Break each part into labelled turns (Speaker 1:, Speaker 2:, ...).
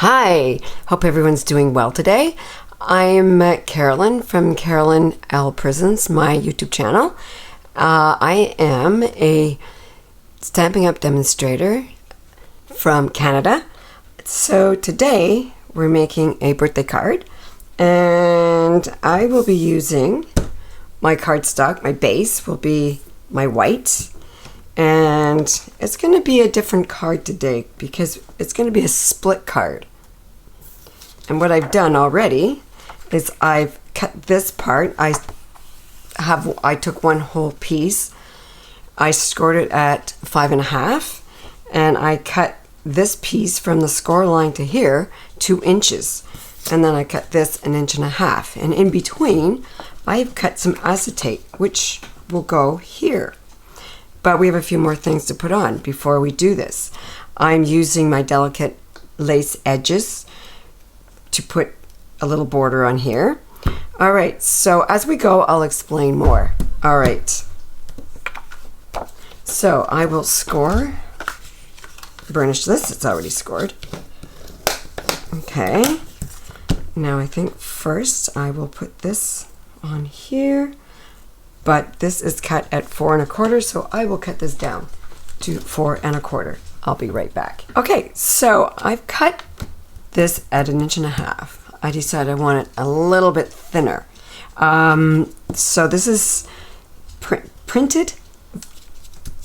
Speaker 1: Hi, hope everyone's doing well today. I'm Carolyn from Carolyn L. Prisons, my YouTube channel. I am a Stampin' Up! Demonstrator from Canada. So today we're making a birthday card, and I will be using my cardstock. My base will be my white, and it's going to be a different card today because it's going to be a split card. And what I've done already is I've cut this part. I took one whole piece, I scored it at 5.5, and I cut this piece from the score line to here 2 inches, and then I cut this 1.5 inches, and in between I've cut some acetate which will go here. But we have a few more things to put on before we do this. I'm using my delicate lace edges to put a little border on here. All right, so as we go, I'll explain more. All right, so I will burnish this. It's already scored. Okay, now I think first I will put this on here, but this is cut at 4 1/4, so I will cut this down to 4 1/4. I'll be right back. Okay, so I've cut this at 1.5 inches. I decided I want it a little bit thinner. So this is printed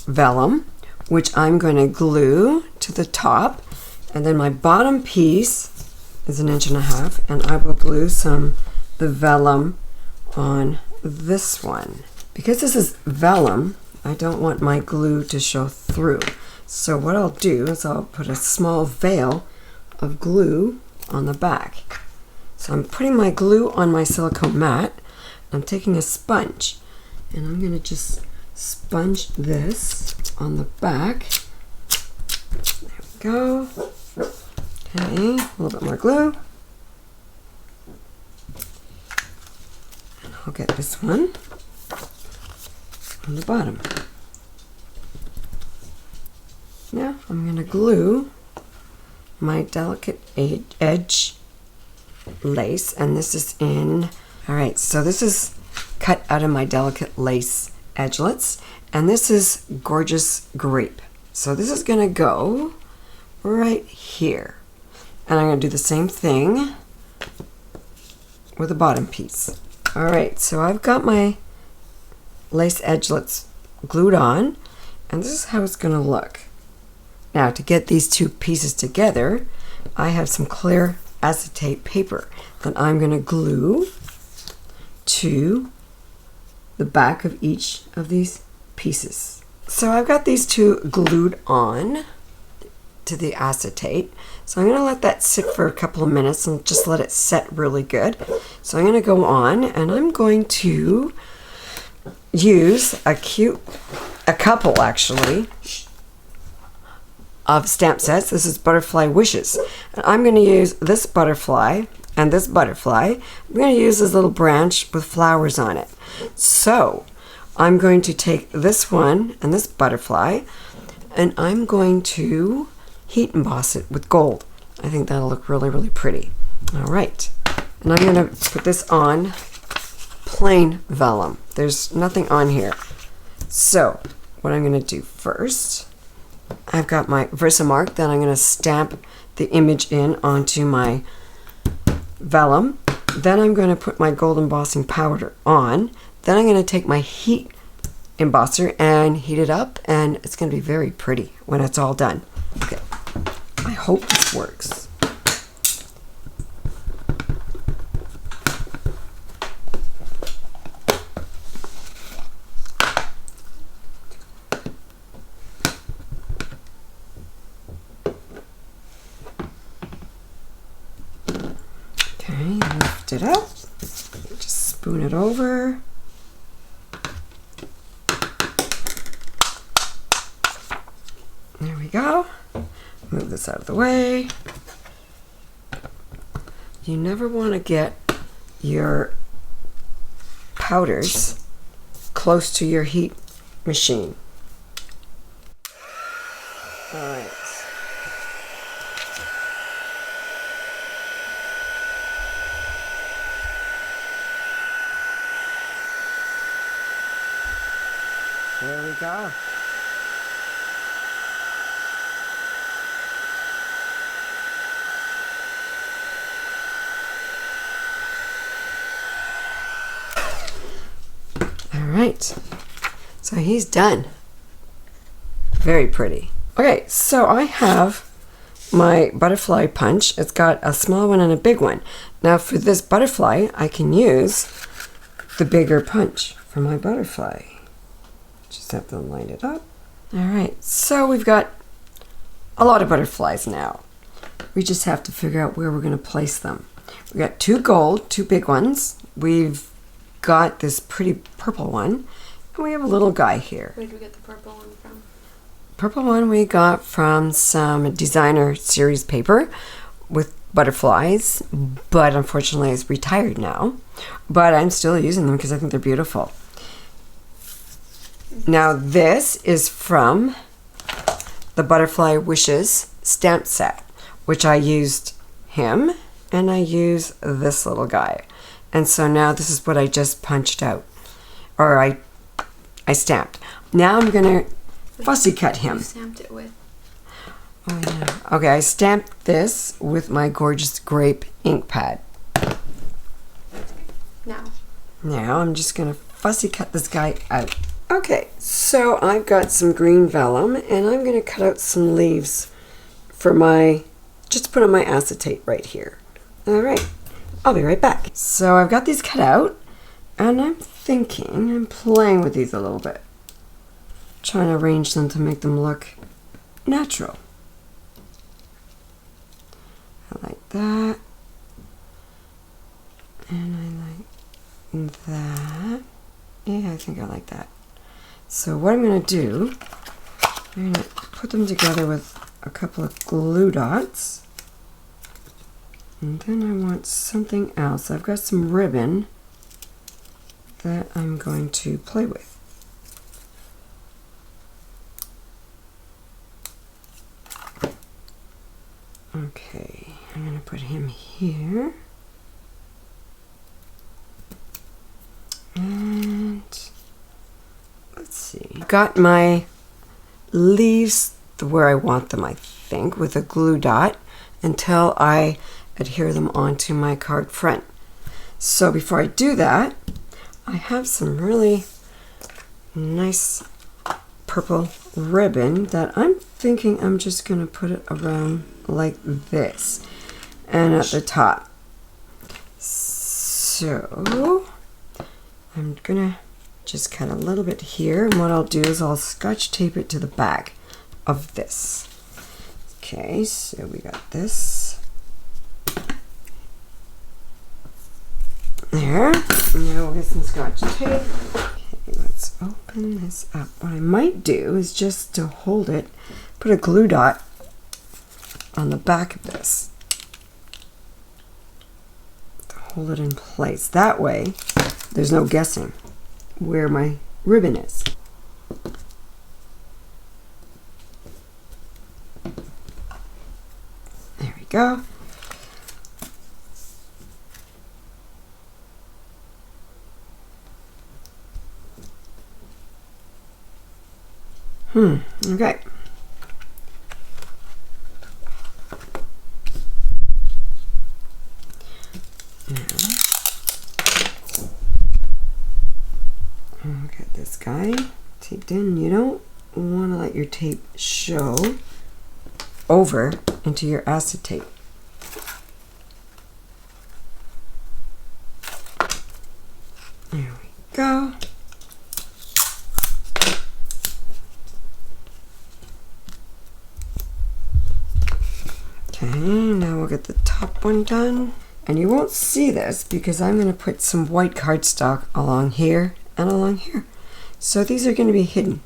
Speaker 1: vellum, which I'm going to glue to the top, and then my bottom piece is 1.5 inches, and I will glue the vellum on this one. Because this is vellum, I don't want my glue to show through. So what I'll do is I'll put a small veil of glue on the back. So I'm putting my glue on my silicone mat. I'm taking a sponge, and I'm going to just sponge this on the back. There we go. Okay, a little bit more glue. And I'll get this one on the bottom. Now I'm going to glue my delicate edge lace, and this is in, all right, so this is cut out of my delicate lace edgelets, and this is gorgeous grape. So this is going to go right here, and I'm going to do the same thing with the bottom piece. All right, so I've got my lace edgelets glued on, and this is how it's going to look. Now, to get these two pieces together, I have some clear acetate paper that I'm going to glue to the back of each of these pieces. So I've got these two glued on to the acetate. So I'm going to let that sit for a couple of minutes and just let it set really good. So I'm going to go on, and I'm going to use a couple actually of stamp sets. This is Butterfly Wishes, and I'm going to use this butterfly and this butterfly. I'm going to use this little branch with flowers on it. So I'm going to take this one and this butterfly, and I'm going to heat emboss it with gold. I think that'll look really, really pretty. All right, and I'm going to put this on plain vellum. There's nothing on here. So what I'm going to do first, I've got my Versamark, then I'm going to stamp the image in onto my vellum. Then I'm going to put my gold embossing powder on. Then I'm going to take my heat embosser and heat it up, and it's going to be very pretty when it's all done. Okay, I hope this works. Lift it up, just spoon it over. There we go. Move this out of the way. You never want to get your powders close to your heat machine. All right. There we go. Alright, so he's done. Very pretty. Okay, so I have my butterfly punch. It's got a small one and a big one. Now for this butterfly, I can use the bigger punch for my butterfly. Just have to line it up. Alright, so we've got a lot of butterflies now. We just have to figure out where we're going to place them. We got 2 gold, 2 big ones. We've got this pretty purple one, and we have a little guy here.
Speaker 2: Where did we get the purple one from?
Speaker 1: Purple one we got from some designer series paper with butterflies, but unfortunately it's retired now. But I'm still using them because I think they're beautiful. Now this is from the Butterfly Wishes stamp set, which I used him and I use this little guy. And so now this is what I just punched out, or I stamped. Now I'm gonna fussy cut him.
Speaker 2: You stamped it with?
Speaker 1: Oh yeah. Okay, I stamped this with my gorgeous grape ink pad. Now I'm just gonna fussy cut this guy out. Okay, so I've got some green vellum and I'm gonna cut out some leaves for just to put on my acetate right here. All right. I'll be right back. So I've got these cut out, and I'm playing with these a little bit. Trying to arrange them to make them look natural. I like that. And I like that. Yeah, I think I like that. So what I'm going to do, I'm going to put them together with a couple of glue dots. And then I want something else. I've got some ribbon that I'm going to play with. Okay, I'm going to put him here. And let's see. Got my leaves where I want them, I think, with a glue dot until I adhere them onto my card front. So before I do that, I have some really nice purple ribbon that I'm thinking I'm just going to put it around like this and at the top. So I'm going to just cut a little bit here, and what I'll do is I'll scotch tape it to the back of this. Okay, so we got this. There. Now we'll get some scotch tape. Okay, let's open this up. What I might do is just to hold it, put a glue dot on the back of this to hold it in place. That way, there's no guessing where my ribbon is. There we go. Okay. Now, I'll get this guy taped in. You don't want to let your tape show over into your acetate. There we go. Okay, now we'll get the top one done. And you won't see this because I'm going to put some white cardstock along here and along here. So these are going to be hidden.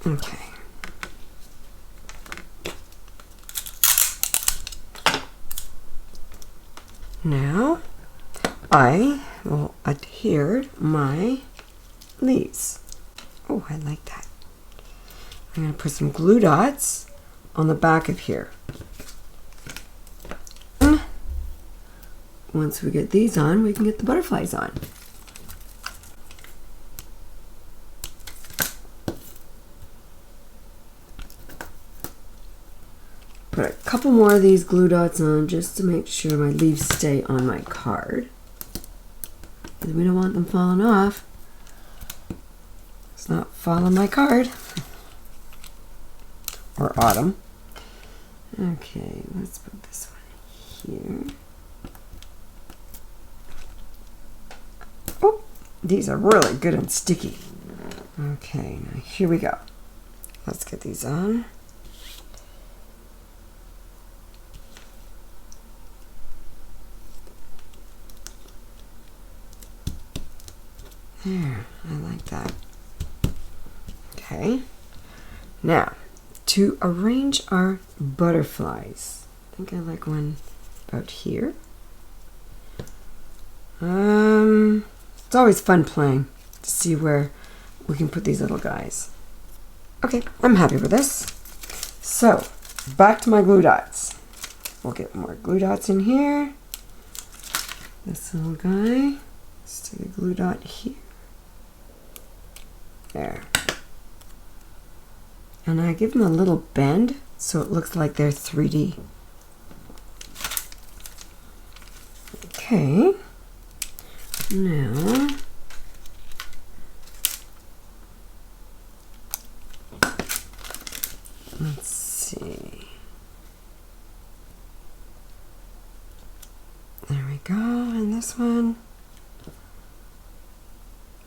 Speaker 1: Okay. Now I will adhere my leaves. Oh, I like that. I'm going to put some glue dots on the back of here. once we get these on, we can get the butterflies on. Put a couple more of these glue dots on just to make sure my leaves stay on my card. Because we don't want them falling off. It's not falling my card. Or autumn. Okay, let's put this one here. Oh, these are really good and sticky. Okay, now here we go. Let's get these on. There, I like that. Okay, now to arrange our butterflies, I think I like one about here. It's always fun playing to see where we can put these little guys. Okay, I'm happy with this. So, back to my glue dots. We'll get more glue dots in here. This little guy. Let's take a glue dot here. There. And I give them a little bend so it looks like they're 3D. Okay. Now, let's see. There we go. And this one.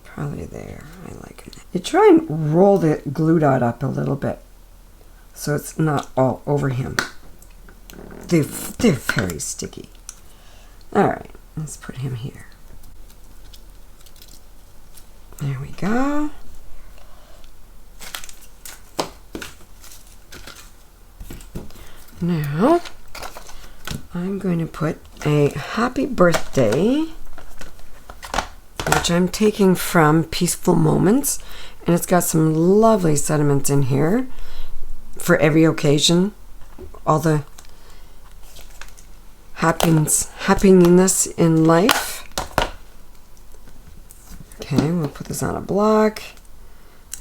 Speaker 1: Probably there. I like it. You try and roll the glue dot up a little bit so it's not all over him. They're very sticky. Alright, let's put him here. There we go. Now, I'm going to put a happy birthday, which I'm taking from Peaceful Moments, and it's got some lovely sentiments in here for every occasion. All the happiness in life. Okay, we'll put this on a block.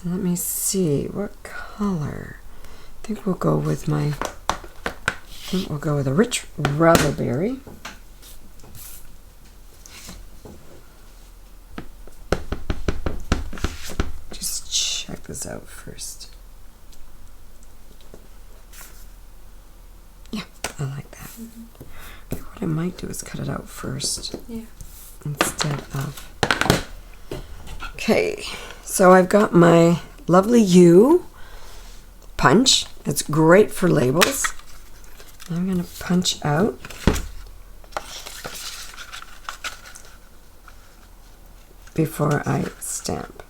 Speaker 1: Let me see, what color? I think we'll go with a rich raspberry. Just check this out first. Yeah, I like that. Okay, what I might do is cut it out first.
Speaker 2: Yeah.
Speaker 1: Instead of... Okay, so I've got my lovely U punch. It's great for labels. I'm going to punch out before I stamp.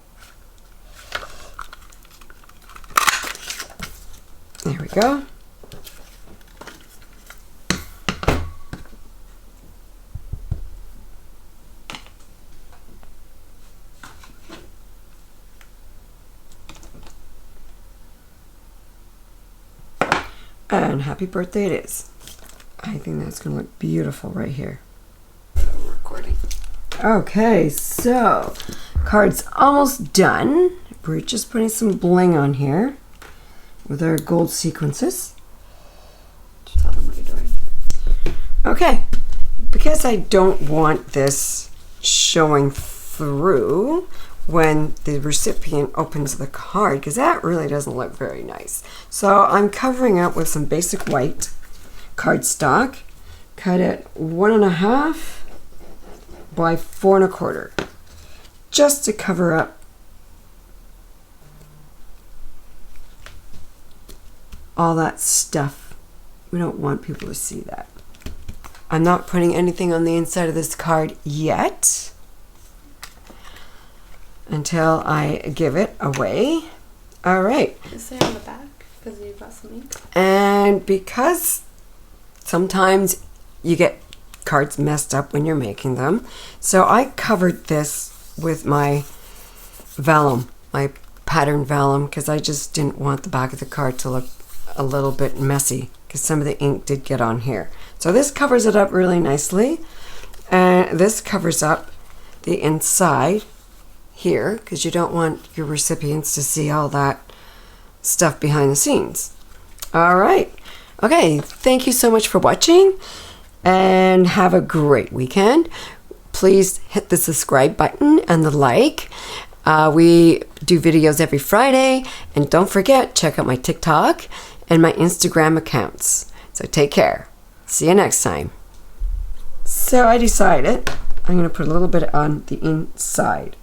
Speaker 1: There we go. And happy birthday it is. I think that's going to look beautiful right here.
Speaker 2: Recording.
Speaker 1: Okay, so card's almost done. We're just putting some bling on here with our gold sequences.
Speaker 2: Tell them what you're doing.
Speaker 1: Okay, because I don't want this showing through when the recipient opens the card, because that really doesn't look very nice. So I'm covering up with some basic white cardstock, cut at 1.5 by 4 1/4, just to cover up all that stuff. We don't want people to see that. I'm not putting anything on the inside of this card yet, until I give it away. All right.
Speaker 2: Is it on the back? Because you've got some ink.
Speaker 1: And because sometimes you get cards messed up when you're making them, so I covered this with my vellum, my pattern vellum, because I just didn't want the back of the card to look a little bit messy, because some of the ink did get on here. So this covers it up really nicely. this covers up the inside here because you don't want your recipients to see all that stuff behind the scenes. All right. Okay, thank you so much for watching and have a great weekend. Please hit the subscribe button and the like. We do videos every Friday, and don't forget, check out my TikTok and my Instagram accounts. So take care. See you next time. So I decided I'm going to put a little bit on the inside.